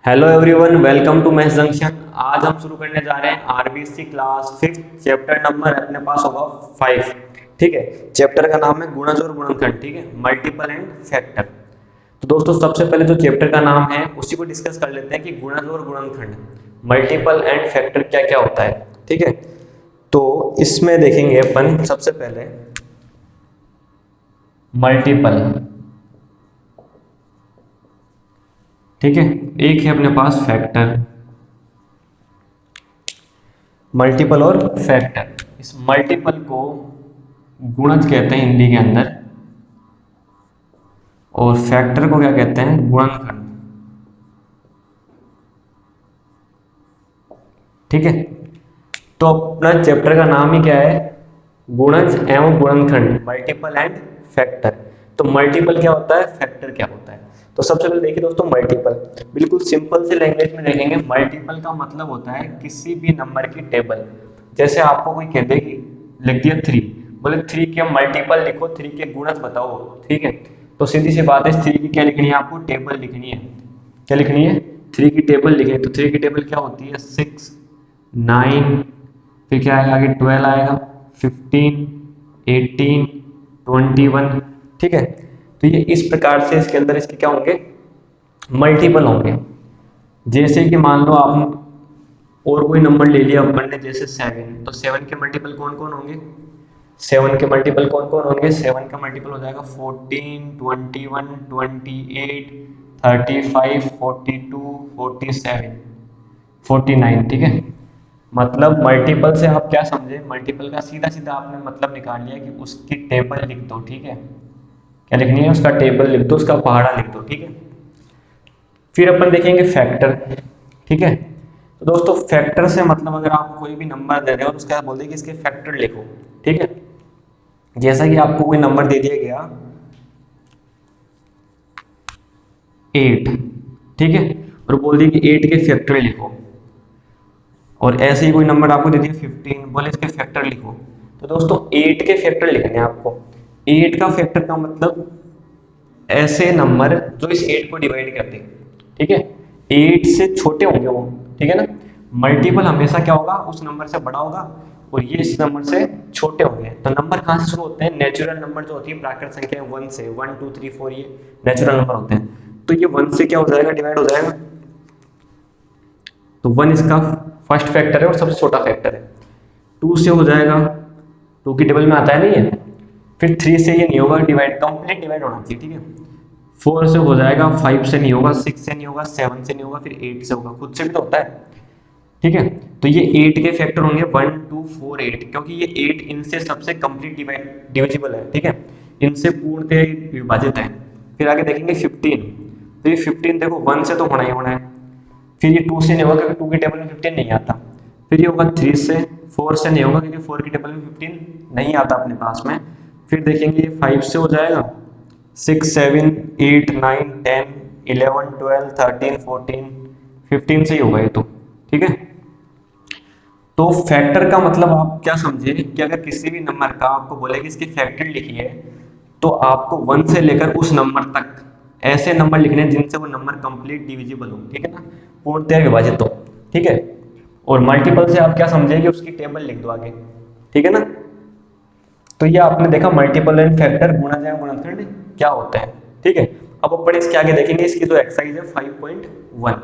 Hello everyone, welcome to maths junction. आज हम शुरू करने जा रहे हैं आरबीसी क्लास 5। चैप्टर नंबर अपने पास होगा 5। ठीक है। चैप्टर का नाम है गुणज और गुणनखंड। ठीक है, मल्टीपल एंड फैक्टर। तो दोस्तों सबसे पहले जो चैप्टर का नाम है उसी को डिस्कस कर लेते हैं कि गुणज और गुणनखंड, मल्टीपल एंड फैक्टर क्या क्या होता है। ठीक है, तो इसमें देखेंगे अपन सबसे पहले मल्टीपल। ठीक है, एक है अपने पास फैक्टर। मल्टीपल और फैक्टर, इस मल्टीपल को गुणज कहते हैं हिंदी के अंदर, और फैक्टर को क्या कहते हैं, गुणनखंड। ठीक है, तो अपना चैप्टर का नाम ही क्या है, गुणज एवं गुणनखंड, मल्टीपल एंड फैक्टर। तो मल्टीपल क्या होता है, फैक्टर क्या होता है। तो सबसे पहले देखिए दोस्तों, मल्टीपल बिल्कुल सिंपल से लैंग्वेज में देखेंगे। मल्टीपल का मतलब होता है किसी भी नंबर की टेबल। जैसे आपको कोई कह दे कि लिख दिया 3, बोले 3 के मल्टीपल लिखो, 3 के गुणज बताओ। ठीक है, तो सीधी सी बात है, 3 की क्या लिखनी है, आपको टेबल लिखनी है। क्या लिखनी है, 3 की टेबल लिखनी है। तो 3 की टेबल क्या होती है, 6, 9, फिर क्या आएगा आगे, 12 आएगा, 15, 18, 21। ठीक है, तो ये इस प्रकार से इसके अंदर इसके क्या होंगे, मल्टीपल होंगे। जैसे कि मान लो आपने और कोई नंबर ले लिया अपन ने, जैसे 7, तो 7 के मल्टीपल कौन कौन होंगे, 7 के मल्टीपल कौन कौन होंगे, 7 का मल्टीपल हो जाएगा 14, 21, 28, 35, 42, 47, 49। ठीक है, मतलब मल्टीपल से आप क्या समझे, मल्टीपल का सीधा सीधा आपने मतलब निकाल लिया कि उसकी टेबल लिख दो। ठीक है, क्या लिखनी है, उसका टेबल लिख दो, उसका पहाड़ा लिख दो। ठीक है, फिर अपन देखेंगे फैक्टर। ठीक है, तो दोस्तों फैक्टर से मतलब अगर आप कोई भी नंबर दे रहे हो तो उसका बोल दे कि इसके फैक्टर लिखो। ठीक है, जैसा कि आपको कोई नंबर दे दिया गया 8, ठीक है, और बोल दिया कि 8 के फैक्टर लिखो। और ऐसे ही कोई नंबर आपको दे दिया 15, बोले इसके फैक्टर लिखो। तो दोस्तों 8 के फैक्टर लिखने हैं आपको। 8 का फैक्टर का मतलब ऐसे नंबर जो इस 8 को डिवाइड करते हैं। ठीक है, 8 से छोटे होंगे वो। ठीक है ना, मल्टीपल हमेशा क्या होगा, उस नंबर से बड़ा होगा, और ये इस नंबर से छोटे होंगे। तो नंबर कहाँ से शुरू होते हैं, नेचुरल नंबर जो होती है प्राकृत संख्या 1 से, 1 2 3 4, ये नेचुरल नंबर होते हैं। तो ये 1 से क्या हो जाएगा, डिवाइड हो जाएगा। तो 1 इसका फर्स्ट फैक्टर है और सबसे छोटा फैक्टर है। 2 से हो जाएगा, 2 की टेबल में आता है नहीं है। फिर 3 से ये नहीं होगा डिवाइड, कंप्लीट डिवाइड होना चाहिए। ठीक है, 4 से हो जाएगा, 5 से नहीं होगा, 6 से नहीं होगा, 7 से नहीं होगा, फिर 8 से होगा, खुद से भी तो होता है। ठीक है, तो ये 8 के फैक्टर होंगे 1 2 4 8, क्योंकि ये 8 इनसे सबसे कंप्लीट डिविजिबल है। ठीक है, इनसे पूर्णतः विभाजित है। फिर आगे देखेंगे 15। तो ये 15 देखो 1 से तो होना ही होना है, फिर ये 2 से नहीं होगा क्योंकि 2 की टेबल में 15 नहीं आता। फिर ये होगा 3 से, 4 से नहीं होगा क्योंकि 4 की टेबल में 15 नहीं आता अपने पास में। फिर देखेंगे ये 5 से हो जाएगा, 6 7 8 9 10 11 12 13 14 15 से ही होगा ये तो। ठीक है, तो फैक्टर का मतलब आप क्या समझे कि अगर किसी भी नंबर का आपको बोले कि इसकी फैक्टर लिखिए, तो आपको 1 से लेकर उस नंबर तक ऐसे नंबर लिखने हैं जिनसे वो नंबर कंप्लीट डिविजिबल हो। ठीक है ना, पूर्णतः विभाजित हो। ठीक है, और मल्टीपल से आप क्या समझे कि उसकी टेबल लिख दो आगे। ठीक है ना, तो ये आपने देखा मल्टीपल एंड फैक्टर, गुणज एवं गुणनखंड क्या होता है। ठीक है, अब अपन इसके आगे देखेंगे, इसकी जो एक्सरसाइज है 5.1।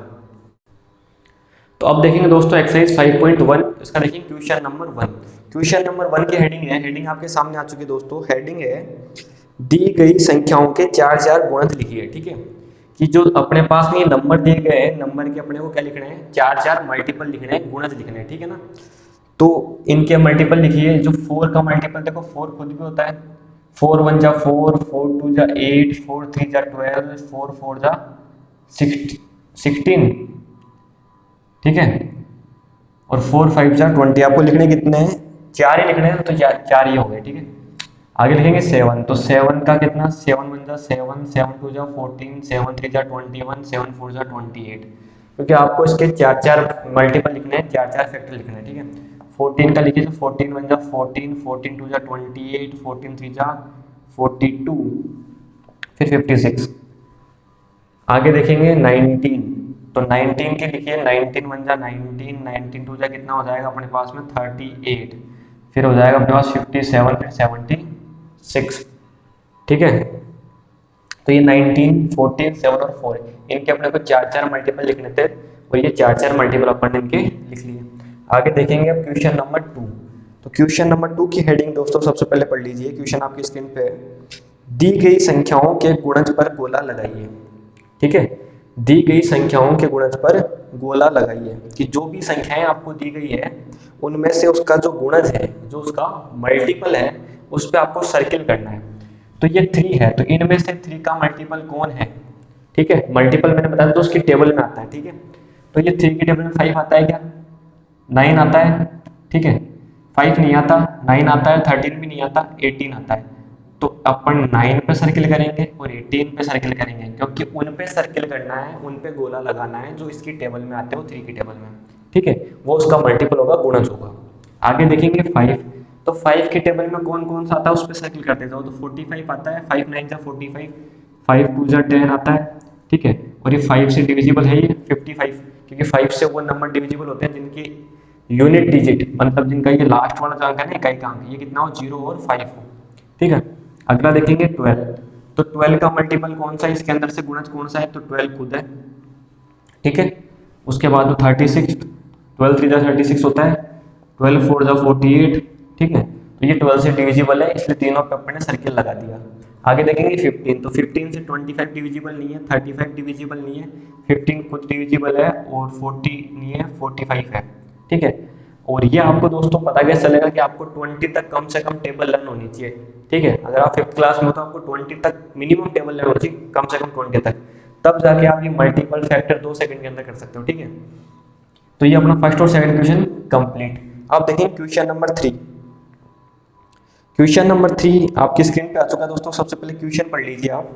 तो अब देखेंगे दोस्तों एक्सरसाइज 5.1, इसका देखेंगे क्वेश्चन नंबर 1। क्वेश्चन नंबर 1 की हेडिंग है, हेडिंग आपके सामने आ चुकी है दोस्तों। हेडिंग है, दी गई संख्याओं के 4 4 गुणज लिखिए। ठीक है, कि जो अपने पास में ये नंबर दिए गए हैं, नंबर के अपने को क्या लिखना है, 4 4 मल्टीपल लिखने हैं, गुणज लिखने हैं। ठीक है ना, तो इनके मल्टीपल लिखिए। जो 4 का मल्टीपल देखो, 4 खुद भी होता है, 4 1 जा 4, 4 2 जा 8, 4 3 जा 12, 4 4 जा 16। ठीक है, और 4 5 जा 20। आपको लिखने कितने हैं, 4 ही लिखने हैं, तो 4 ही हो गए। ठीक है, आगे लिखेंगे 7। तो 7 का कितना, 7 1 जा 7, 7 2 जा 14, 7 3 जा 21, 7 4 जा 28। क्योंकि आपको इसके 4 4 मल्टीपल लिखने हैं, 4 4 फैक्टर लिखने हैं। ठीक है, 14 का लिखिए, तो 14 1 जा 14, 14 2 जा 28, 14 3 जा 42, फिर 56। आगे देखेंगे 19। तो 19 के लिखिए, 19 वन जा 19, 19 टू जा कितना हो जाएगा अपने पास में 38, फिर हो जाएगा अपने पास 57, फिर 76, ठीक है। तो ये 19, 14, 7 और 4 इनके अपने को चार चार मल्टीपल लिखने थे, और ये चार चार मल्टीपल अपन ने इनके लिख लिए। आगे देखेंगे अब क्वेश्चन नंबर 2। तो क्वेश्चन नंबर 2 की हेडिंग दोस्तों सबसे पहले पढ़ लीजिए, क्वेश्चन आपकी स्क्रीन पे है। दी गई संख्याओं के गुणज पर गोला लगाइए, ठीक है। दी गई संख्याओं के गुणज पर गोला लगाइए कि जो भी संख्याएं आपको दी गई है उनमें से उसका जो गुणज है, जो उसका मल्टीपल है, उस पर आपको सर्किल करना है। तो ये 3 है, तो इनमें से 3 का मल्टीपल कौन है, ठीक है। मल्टीपल मैंने बताया तो उसकी टेबल में आता है, ठीक है। तो ये 3 की टेबल में 5 आता है क्या, 9 आता है, ठीक है। 5 नहीं आता, 9 आता है, 13 भी नहीं आता, 18 आता है। तो अपन 9 पे सर्किल करेंगे और 18 पे सर्किल करेंगे, क्योंकि उन पे सर्किल करना है, उन पे गोला लगाना है जो इसकी टेबल में आते हैं, वो 3 की टेबल में, ठीक है। वो उसका मल्टीपल होगा, गुणज होगा। आगे देखेंगे 5, तो 5 की टेबल में कौन कौन सा आता है उस पर सर्किल करते जाओ। तो 45 आता है, 5 9 जा 45, 5 2 जा 10 आता है, ठीक है। और ये 5 से डिविजिबल है, ये 55, क्योंकि 5 से वो नंबर डिविजिबल होते हैं जिनकी यूनिट डिजिट, मतलब जिनका ये लास्ट वाला जो अंक है ना, इकाई का अंक, ये कितना हो, 0 और 5 हो, ठीक है। अगला देखेंगे 12, तो 12 का मल्टीपल कौन सा है, इसके अंदर से गुणज कौन सा है, तो 12 खुद है, ठीक है। उसके बाद 36, 12 3 जा 36 होता है, 12 4 जा 48, ठीक है। तो ये 12 से डिविजिबल है, इसलिए तीनों पे अपन ने सर्किल लगा दिया। आगे देखेंगे 15, तो 15 से 25 डिविजिबल नहीं है, 35 डिविजिबल नहीं है, 15 खुद डिविजिबल है, और 40 नहीं है, 45 है, ठीक है। और ये आपको दोस्तों पता कैसे चलेगा कि आपको 20 तक कम से कम टेबल लर्न होनी चाहिए, ठीक है। अगर आप 5th क्लास में हो तो आपको 20 तक मिनिमम टेबल लर्न होनी चाहिए, कम से कम 20 तक, तब जाके आप ये मल्टीपल फैक्टर 2 सेकंड के अंदर कर सकते हो, ठीक है। तो ये अपना फर्स्ट और सेकंड क्वेश्चन कंप्लीट। अब देखें क्वेश्चन नंबर 3। क्वेश्चन नंबर 3 आपकी स्क्रीन पे आ चुका है दोस्तों। सबसे पहले क्वेश्चन पढ़ लीजिए आप।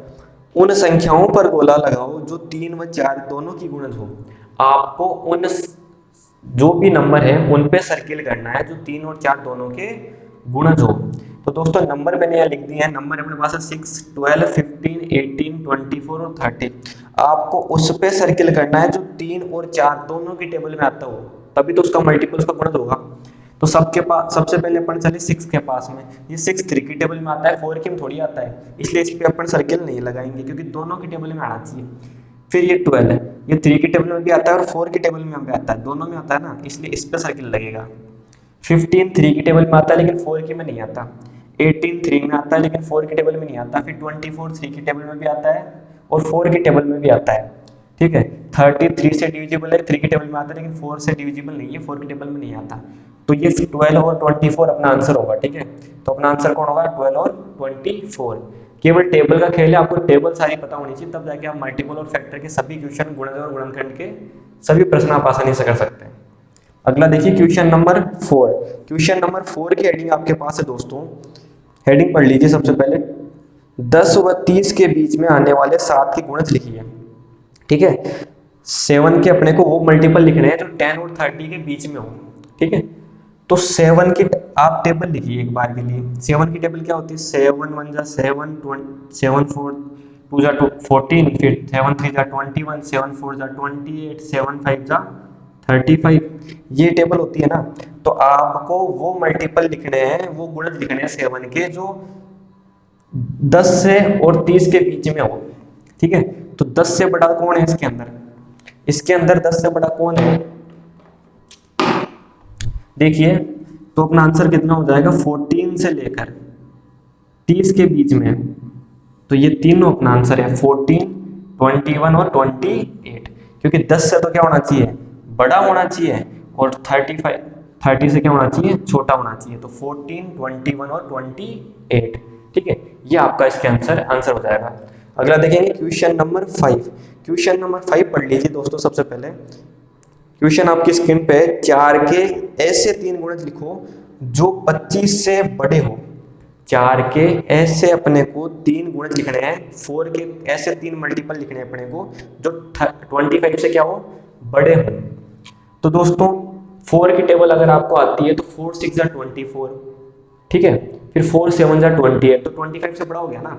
उन संख्याओं पर गोला लगाओ जो 3 व 4 दोनों की गुणज हो। आपको उन जो भी नंबर है उन पे सर्किल करना है जो 3 और 4 दोनों के गुणज हो। तो दोस्तों नंबर मैंने यहाँ लिख दिए हैं, नंबर अपने पास है 6, 12, 15, 18, 24 और 30। आपको उस पे सर्किल करना है जो 3 और 4 दोनों की टेबल में आता हो, तभी तो उसका मल्टीपल उसका गुणज होगा। तो सबके पास सबसे पहले अपन चले 6 के पास में, ये 6 3 की टेबल में आता है, 4 की में थोड़ी आता है, इसलिए इस पे अपन सर्किल नहीं लगाएंगे क्योंकि दोनों की टेबल में आना चाहिए। फिर ये 12 है, ये 3 की टेबल में भी आता है और 4 की टेबल में भी आता है, दोनों में आता है ना, इसलिए इस पे सर्किल लगेगा। 15 3 की टेबल में आता है लेकिन 4 की में नहीं आता। 18 3 में आता है लेकिन 4 की टेबल में नहीं आता। फिर 24 3 की टेबल में भी आता है और 4 की टेबल में भी आता है, ठीक है। 30 3 से डिविजिबल है, 3 की टेबल में आता है लेकिन 4 से डिविजिबल नहीं है, 4 की टेबल में नहीं आता। तो ये 12 और 24 अपना आंसर होगा, ठीक है। तो अपना आंसर कौन होगा, 12 और 24। केवल टेबल का खेल है, आपको टेबल सारी पता होनी चाहिए, तब जाके आप मल्टीपल और फैक्टर के सभी क्वेश्चन, गुणज और गुणनखंड के सभी प्रश्न आप आसानी से कर सकते हैं। अगला देखिए क्वेश्चन नंबर 4। क्वेश्चन नंबर 4 की हेडिंग आपके पास है दोस्तों। हेडिंग पढ़ लीजिए सबसे पहले। 10 व 30 के बीच में आने वाले 7 के गुणज लिखिए, ठीक है। 7 के अपने को वो मल्टीपल लिखने हैं जो 10 और 30 के बीच में हो, ठीक है। तो 7 की आप टेबल लिखिए एक बार के लिए। 7 की टेबल क्या होती है, 7 1 जा 7, 7 4 2 जा 14, फिर 7 3 जा 21, 7 4 जा 28, 7 5 जा 35, ये टेबल होती है ना। तो आपको वो मल्टीपल लिखने हैं, वो गुणज लिखने हैं 7 के जो 10 से और 30 के बीच में हो, ठीक है। तो 10 से बड़ा कौन है इसके अंदर, इसके अंदर 10 से बड़ा कौन है, देखिए। तो अपना आंसर कितना हो जाएगा, 14 से लेकर 30 के बीच में। तो ये तीनों अपना आंसर है, 14, 21 और 28, क्योंकि 10 से तो क्या होना चाहिए, बड़ा होना चाहिए, और 30 से क्या होना चाहिए, छोटा होना चाहिए। तो 14, 21 और 28, ठीक है। ये आपका इसके आंसर हो जाएगा। अगला देखेंगे क्वेश्चन नंबर 5। क्वेश्चन नंबर 5 पढ़ लीजिए दोस्तों। सबसे पहले क्वेश्चन आपकी स्क्रीन पे, 4 के ऐसे 3 गुणज लिखो जो 25 से बड़े हो। 4 के ऐसे अपने को 3 गुणज लिखने हैं, 4 के ऐसे 3 मल्टीपल लिखने हैं अपने को जो 25 से क्या हो, बड़े हो। तो दोस्तों 4 की टेबल अगर आपको आती है तो 4 6 जा 24, ठीक है। फिर 4 7 जा 28, तो 25 से बड़ा हो गया ना,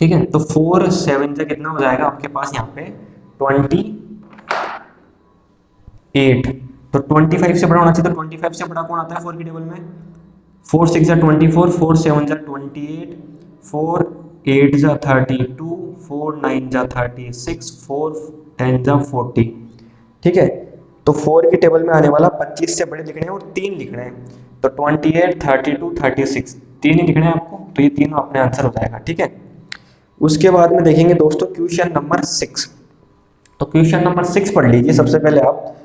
ठीक है। तो 4 7 जा कितना हो जाएगा आपके पास यहाँ पे 28, तो 25 से बड़ा होना चाहिए, तो 25 से बड़ा कौन आता है 4 की टेबल में? 4 6 24, 4 7 28, 4 8 32, 4 9 36, 4 10 40। ठीक है, तो 4 की टेबल में आने वाला 25 से बड़े लिखने हैं और 3 लिखने हैं, तो 28 32 36 3 ही लिखने हैं आपको, तो ये तीनों अपने आंसर हो जाएगा। ठीक है, उसके बाद में देखेंगे दोस्तों क्वेश्चन नंबर 6। तो क्वेश्चन नंबर 6 पढ़ लीजिए सबसे पहले आप।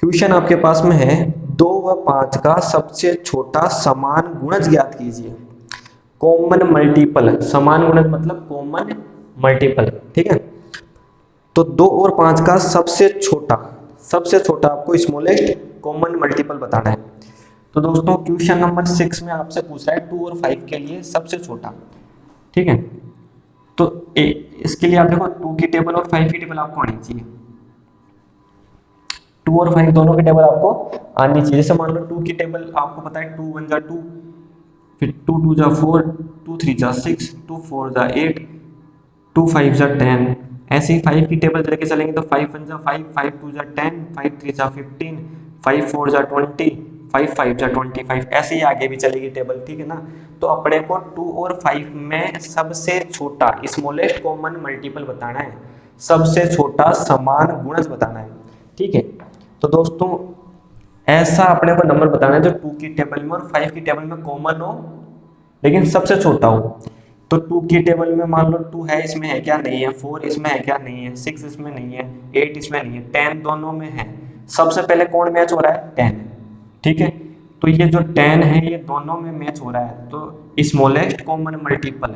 क्वेश्चन आपके पास में है 2 व 5 का सबसे छोटा समान गुणज ज्ञात कीजिए। कॉमन मल्टीपल, समान गुणज मतलब कॉमन मल्टीपल। ठीक है, तो 2 और 5 का सबसे छोटा आपको स्मॉलेस्ट कॉमन मल्टीपल बताना है। तो दोस्तों क्वेश्चन नंबर 6 में आपसे पूछ रहा है 2 और 5 के लिए सबसे छोटा। ठीक है, तो इसके लिए आप देखो 2 की टेबल और 5 की टेबल आपको आनी चाहिए। 2 और 5 दोनों की टेबल आपको आनी चाहिए। जैसे मान लो 2 की टेबल आपको पता है 2 1 जा 2, फिर 2 2 जा 4, 2 3 जा 6, 2 4 जा 8, 2 5 जा 10। ऐसे ही 5 की टेबल लेके चलेंगे तो 5 1 जा 5, 5 2 जा 10, 5 3 जा 15, 5 4 जा 20, 5 5 जा 25। ऐसे ही आगे भी चलेगी टेबल। ठीक है ना, तो अपने को 2 और 5 में सबसे छोटा स्मॉलेस्ट कॉमन मल्टीपल बताना है, सबसे छोटा समान गुणज बताना है। ठीक है, तो दोस्तों ऐसा अपने को नंबर बताना है जो 2 की टेबल में और 5 की टेबल में कॉमन हो लेकिन सबसे छोटा हो। तो 2 की टेबल में मान लो 2 है, इसमें है क्या? नहीं है। 4 इसमें है क्या? नहीं है। 6 इसमें नहीं है। 8 इसमें नहीं है। 10 दोनों में है। सबसे पहले कौन मैच हो रहा है? 10। ठीक है, तो ये जो 10 है ये दोनों में मैच हो रहा है, तो स्मॉलेस्ट कॉमन मल्टीपल।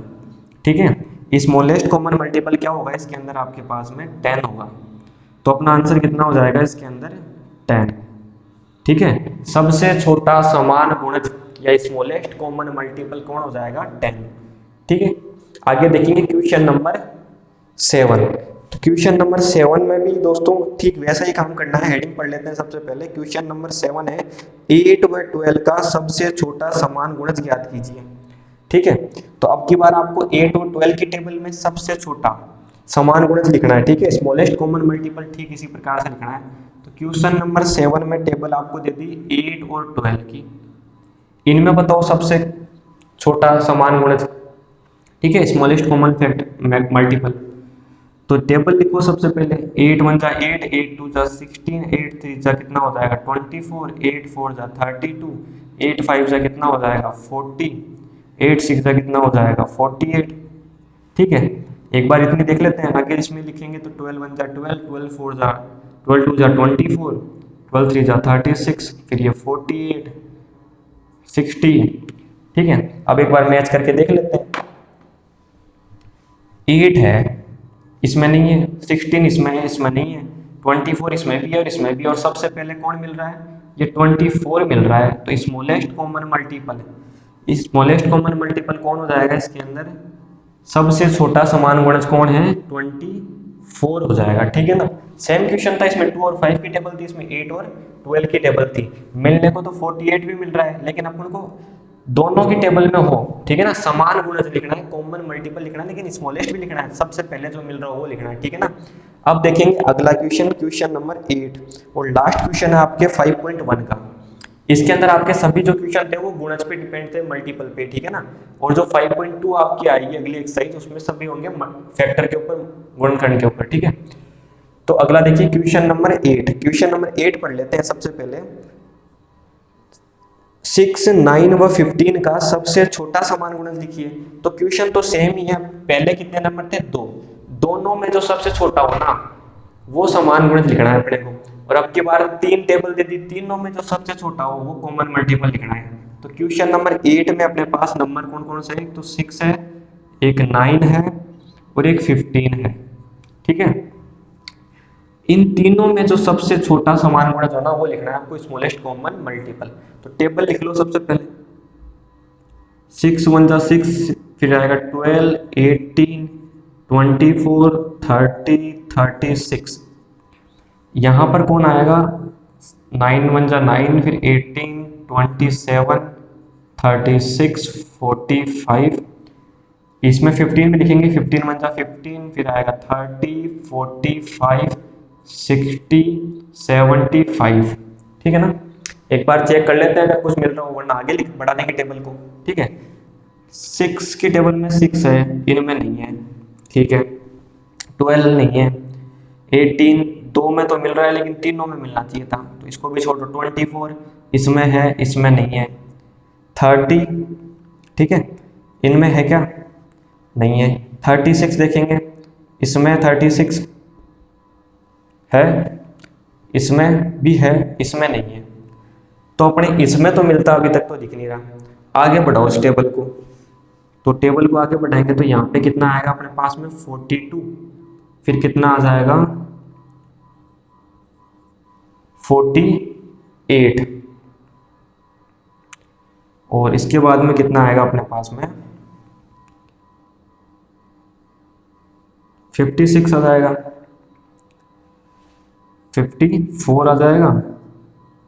ठीक है, स्मॉलेस्ट कॉमन मल्टीपल क्या होगा इसके अंदर? आपके पास में 10 होगा, तो अपना आंसर कितना हो जाएगा इसके अंदर? 10। ठीक है, सबसे छोटा समान गुणज या स्मॉलेस्ट कॉमन मल्टीपल कौन हो जाएगा? 10। ठीक है, आगे देखेंगे क्वेश्चन नंबर 7। तो क्वेश्चन नंबर 7 में भी दोस्तों ठीक वैसा ही काम करना है। हेडिंग पढ़ लेते हैं सबसे पहले। क्वेश्चन नंबर 7 है 8 व 12 का सबसे छोटा समान गुणज ज्ञात कीजिए। ठीक है, तो अब की बार आपको 8 और 12 की टेबल में सबसे छोटा समान गुणज लिखना है। ठीक है, स्मॉलेस्ट कॉमन मल्टीपल ठीक इसी प्रकार से लिखना है। तो क्वेश्चन नंबर 7 में टेबल आपको दे दी 8 और 12 की, इनमें बताओ सबसे छोटा समान गुणज। ठीक है, स्मॉलेस्ट कॉमन फैक्टर मल्टीपल। तो टेबल लिखो सबसे पहले। 8 1 जा 8, 8 2 जा 16, 8 3 जा कितना हो जाएगा 24, 8 4 जा 32, 8 5 जा कितना हो जाएगा 40, 8 6 जा कितना हो जाएगा 48। ठीक है, एक बार इतनी देख लेते हैं। आगे इसमें लिखेंगे तो 12 1 जा 12, 12 4 जा 12 2 जा 24, 12 3 जा 36, फिर ये 48 60। ठीक है, अब एक बार मैच करके देख लेते हैं। 8 है, इसमें नहीं है। 16 इसमें है, इसमें नहीं है। 24 इसमें भी है और इसमें भी, और सबसे पहले कौन मिल रहा है? ये 24 मिल रहा है, तो स्मॉलेस्ट कॉमन मल्टीपल है। स्मॉलेस्ट कॉमन मल्टीपल कौन हो जाएगा इसके अंदर? सबसे छोटा समान गुणज कौन है? 24 हो जाएगा। ठीक है ना, सेम क्वेश्चन था, इसमें 2 और 5 की टेबल थी, इसमें 8 और 12 की टेबल थी। मिलने को तो 48 भी मिल रहा है, लेकिन अपन को दोनों की टेबल में हो। ठीक है ना, समान गुणज लिखना है, कॉमन मल्टीपल लिखना है, लेकिन स्मॉलेस्ट भी लिखना है। सबसे पहले जो मिल रहा हो वो लिखना है। ठीक है ना, अब देखेंगे अगला क्वेश्चन, क्वेश्चन नंबर 8 और लास्ट क्वेश्चन है आपके 5.1 का। इसके अंदर आपके सभी जो क्वेश्चन थे वो गुणज पे डिपेंड थे, मल्टीपल पे। ठीक है ना, और जो 5.2 आपकी आएगी अगली एक्सरसाइज, उसमें सभी होंगे फैक्टर के ऊपर, गुणनखंड के ऊपर। ठीक है, तो अगला देखिए क्वेश्चन नंबर 8। क्वेश्चन नंबर 8 पढ़ लेते हैं सबसे पहले। 6 9 व 15 का सबसे छोटा समान गुणज लिखिए। तो क्वेश्चन तो सेम ही है, पहले कितने नंबर थे? 2। दोनों में जो सबसे छोटा हो ना वो समान गुणज लिखना है अपने को। और अब की बार 3 टेबल दे दी, तीनों में जो सबसे छोटा हो वो कॉमन मल्टीपल लिखना है। तो क्वेश्चन नंबर 8 में अपने पास नंबर कौन कौन से है? एक तो 6 है, एक 9 है और एक 15 है। ठीक है, इन तीनों में जो सबसे छोटा समान गुणज हो ना वो लिखना है आपको, स्मॉलेस्ट कॉमन मल्टीपल। तो टेबल लिख लो सबसे पहले। 6 1 जा 6, फिर आएगा 12 18 24 30 36। यहाँ पर कौन आएगा? 9 1 जा 9, फिर 18 27 36 45 इसमें 15 भी लिखेंगे, 15 वन जा 15, फिर आएगा 30, 45, 60, 75। ठीक है ना। एक बार चेक कर लेते हैं अगर कुछ मिल रहा हो, वरना आगे लिख बढ़ा देंगे टेबल को। ठीक है, 6 की टेबल में 6 है, इनमें नहीं है। ठीक है, 12 नहीं है, 18 दो में तो मिल रहा है लेकिन तीनों में मिलना चाहिए था, तो इसको भी छोड़ दो। 24 इसमें है, इसमें नहीं है। 30, ठीक है, इनमें है क्या, नहीं है। 36 देखेंगे, इसमें 36 है, इसमें भी है, इसमें नहीं है। तो अपने इसमें तो मिलता अभी तक तो दिख नहीं रहा। आगे बढ़ाओ इस टेबल को, तो टेबल को आगे बढ़ाएंगे तो यहाँ पे कितना आएगा अपने पास में 42, फिर कितना आ जाएगा 48, और इसके बाद में कितना आएगा अपने पास में 56 आ जाएगा, 54 आ जाएगा,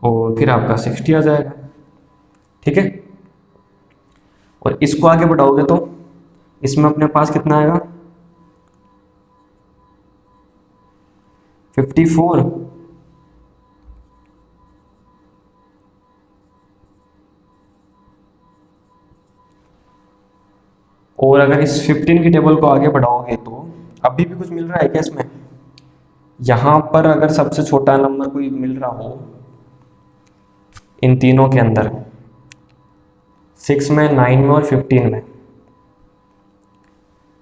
और फिर आपका 60 आ जाएगा। ठीक है, और इसको आगे बढ़ाओगे तो इसमें अपने पास कितना आएगा 54, और अगर इस 15 की टेबल को आगे बढ़ाओगे तो अभी भी कुछ मिल रहा है क्या इसमें। यहां पर अगर सबसे छोटा नंबर कोई मिल रहा हो इन तीनों के अंदर, 6 में, 9 में और 15 में,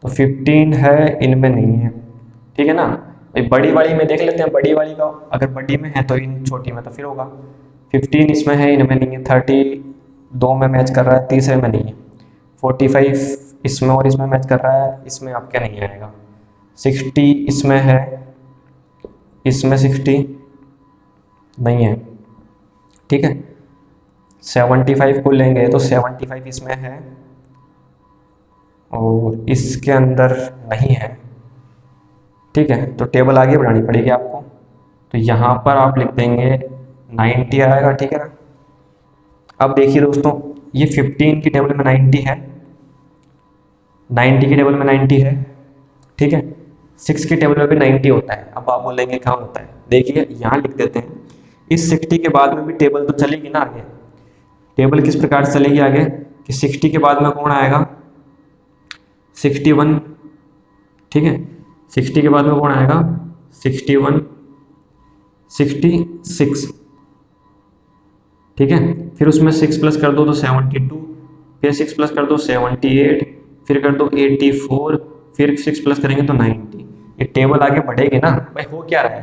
तो 15 है, इनमें नहीं है। ठीक है ना, बड़ी वाली में देख लेते हैं, बड़ी वाली का अगर बड़ी में है तो इन छोटी में तो फिर होगा। 15 इसमें है, इनमें नहीं है। 30 दो में मैच कर रहा है, तीसरे में नहीं है। 45 इसमें और इसमें मैच कर रहा है, इसमें आपके नहीं आएगा। 60 इसमें है, इसमें 60 नहीं है। ठीक है, 75 को लेंगे तो 75 इसमें है और इसके अंदर नहीं है। ठीक है, तो टेबल आगे बढ़ानी पड़ेगी आपको, तो यहाँ पर आप लिख देंगे 90 आएगा। ठीक है ना। अब देखिए दोस्तों, ये 15 की टेबल में 90 है, 90 की टेबल में 90 है। ठीक है, 6 की टेबल में भी 90 होता है। अब आप बोलेंगे कहाँ होता है, देखिए यहाँ लिख देते हैं। इस 60 के बाद में भी टेबल तो चलेगी ना आगे। टेबल किस प्रकार से चलेगी आगे कि 60 के बाद में कौन आएगा 61। ठीक है, 60 के बाद में कौन आएगा 61, 66। ठीक है, फिर उसमें 6 प्लस कर दो तो 72, फिर 6 प्लस कर दो 78, फिर कर दो 84, फिर 6 प्लस करेंगे तो 90। ये टेबल आगे बढ़ेगी ना भाई। हो क्या रहा है,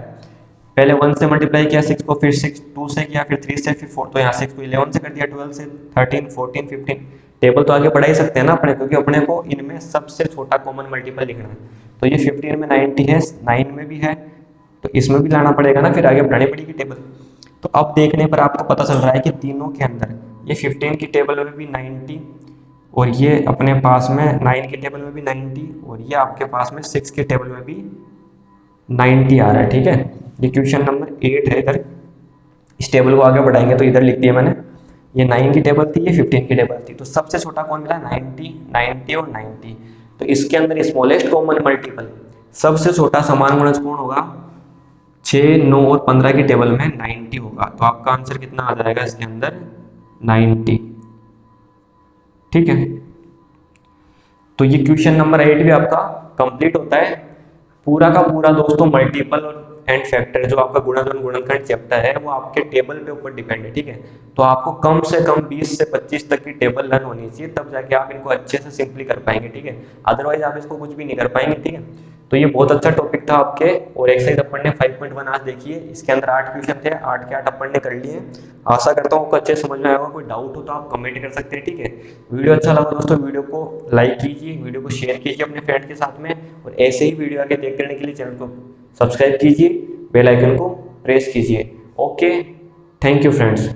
पहले 1 से मल्टीप्लाई किया 6 को, फिर 6 2 से किया, फिर 3 से, फिर 4, तो यहाँ 6 को 11 से कर दिया, 12 से 13, 14, 15। टेबल तो आगे बढ़ा ही सकते हैं ना अपने, क्योंकि अपने को इनमें सबसे छोटा कॉमन मल्टीपल लिखना है। तो ये 15 में 90 है, 9 में भी है, तो इसमें भी लाना पड़ेगा ना, फिर आगे बढ़ानी पड़ेगी टेबल। तो अब देखने पर आपको पता चल रहा है कि तीनों के अंदर ये 15 की टेबल में भी 90, और ये अपने पास में 9 की टेबल में भी 90, और ये आपके पास में 6 की टेबल में भी 90 आ रहा है। ठीक है, ये क्वेश्चन नंबर 8 है। इधर इस टेबल को आगे बढ़ाएंगे तो इधर लिख दिया मैंने, ये 9 की टेबल थी, ये 15 की टेबल थी, तो सबसे छोटा कौन मिला 90, 90 और 90। तो इसके अंदर स्मॉलेस्ट कॉमन मल्टीपल सबसे छोटा समान गुणज कौन होगा 6, 9 और 15 की टेबल में 90 होगा। तो आपका आंसर कितना आ जाएगा इसके अंदर 90। ठीक है, तो ये क्वेश्चन नंबर 8 भी आपका कंप्लीट होता है। पूरा का पूरा दोस्तों मल्टीपल एंड फैक्टर जो आपका गुणन गुणनखंड चैप्टर है वो आपके टेबल पे ऊपर डिपेंड है। ठीक है, तो आपको कम से कम 20 से 25 तक की टेबल लर्न होनी चाहिए, तब जाके आप इनको अच्छे से सिंपली कर पाएंगे। ठीक है, अदरवाइज आप इसको कुछ भी नहीं कर पाएंगे। ठीक है, तो ये बहुत अच्छा टॉपिक था आपके। और एक्सरसाइज अपन ने 5.1 आज देखिए, इसके अंदर 8 क्वेश्चन थे, 8 के 8 अपन ने कर लिए। आशा करता हूँ आपको अच्छे समझ में आएगा। कोई डाउट हो तो आप कमेंट कर सकते हैं। ठीक है, वीडियो अच्छा लगा दोस्तों, वीडियो को लाइक कीजिए, वीडियो को शेयर कीजिए अपने फ्रेंड के साथ में, और ऐसे ही वीडियो आगे देखते रहने के लिए चैनल को सब्सक्राइब कीजिए, बेल आइकन को प्रेस कीजिए। Okay, thank you friends.